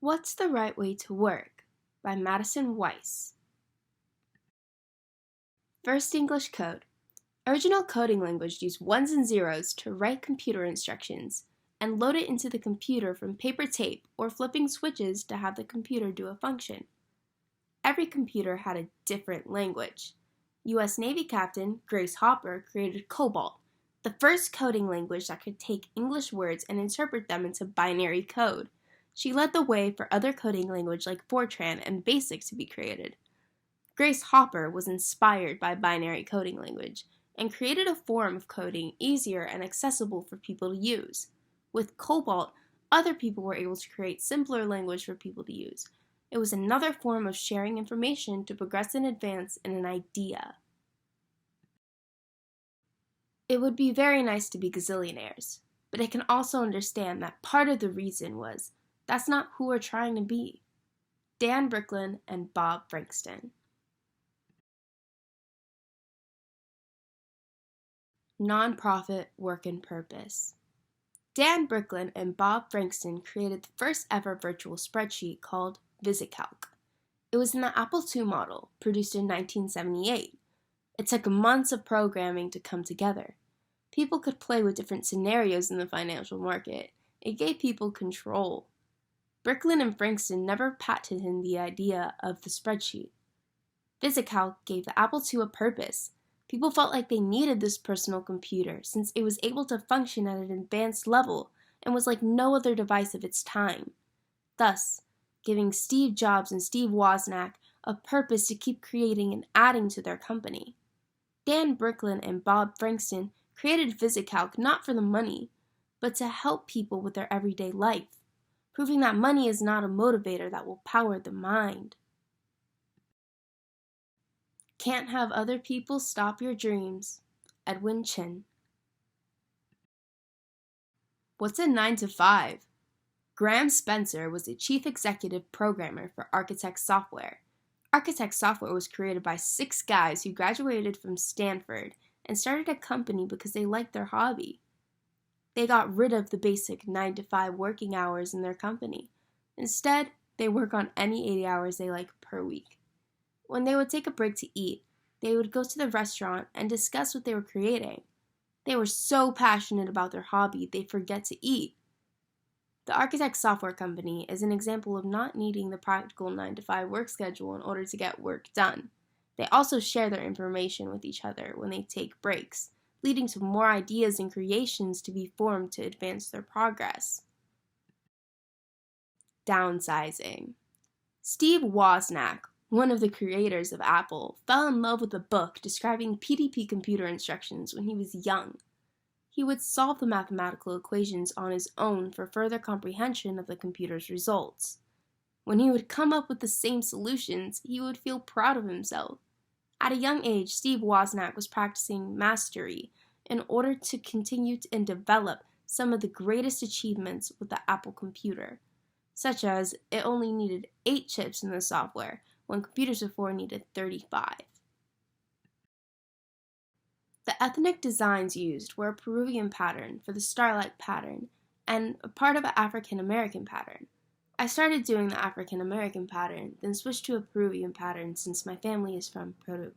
What's the Right Way to Work? By Madison Weiss. First English code. Original coding language used ones and zeros to write computer instructions and load it into the computer from paper tape or flipping switches to have the computer do a function. Every computer had a different language. U.S. Navy Captain Grace Hopper created COBOL, the first coding language that could take English words and interpret them into binary code. She led the way for other coding language like Fortran and BASIC to be created. Grace Hopper was inspired by binary coding language and created a form of coding easier and accessible for people to use. With COBOL, other people were able to create simpler language for people to use. It was another form of sharing information to progress and advance in an idea. It would be very nice to be gazillionaires, but I can also understand that part of the reason was that's not who we're trying to be. Dan Bricklin and Bob Frankston. Nonprofit Work and Purpose. Dan Bricklin and Bob Frankston created the first ever virtual spreadsheet called VisiCalc. It was in the Apple II model, produced in 1978. It took months of programming to come together. People could play with different scenarios in the financial market. It gave people control. Bricklin and Frankston never patented the idea of the spreadsheet. VisiCalc gave the Apple II a purpose. People felt like they needed this personal computer since it was able to function at an advanced level and was like no other device of its time, thus giving Steve Jobs and Steve Wozniak a purpose to keep creating and adding to their company. Dan Bricklin and Bob Frankston created VisiCalc not for the money, but to help people with their everyday life, proving that money is not a motivator that will power the mind. Can't have other people stop your dreams. Edwin Chin. What's a 9 to 5? Graham Spencer was the chief executive programmer for Architect Software. Architect Software was created by 6 guys who graduated from Stanford and started a company because they liked their hobby. They got rid of the basic 9 to 5 working hours in their company. Instead, they work on any 80 hours they like per week. When they would take a break to eat, they would go to the restaurant and discuss what they were creating. They were so passionate about their hobby, they'd forget to eat. The Architect Software Company is an example of not needing the practical 9 to 5 work schedule in order to get work done. They also share their information with each other when they take breaks, leading to more ideas and creations to be formed to advance their progress. Downsizing. Steve Wozniak, one of the creators of Apple, fell in love with a book describing PDP computer instructions when he was young. He would solve the mathematical equations on his own for further comprehension of the computer's results. When he would come up with the same solutions, he would feel proud of himself. At a young age, Steve Wozniak was practicing mastery in order to continue and develop some of the greatest achievements with the Apple computer, such as it only needed 8 chips in the software, when computers before needed 35. The ethnic designs used were a Peruvian pattern for the starlight pattern and a part of an African American pattern. I started doing the African American pattern, then switched to a Peruvian pattern since my family is from Peru.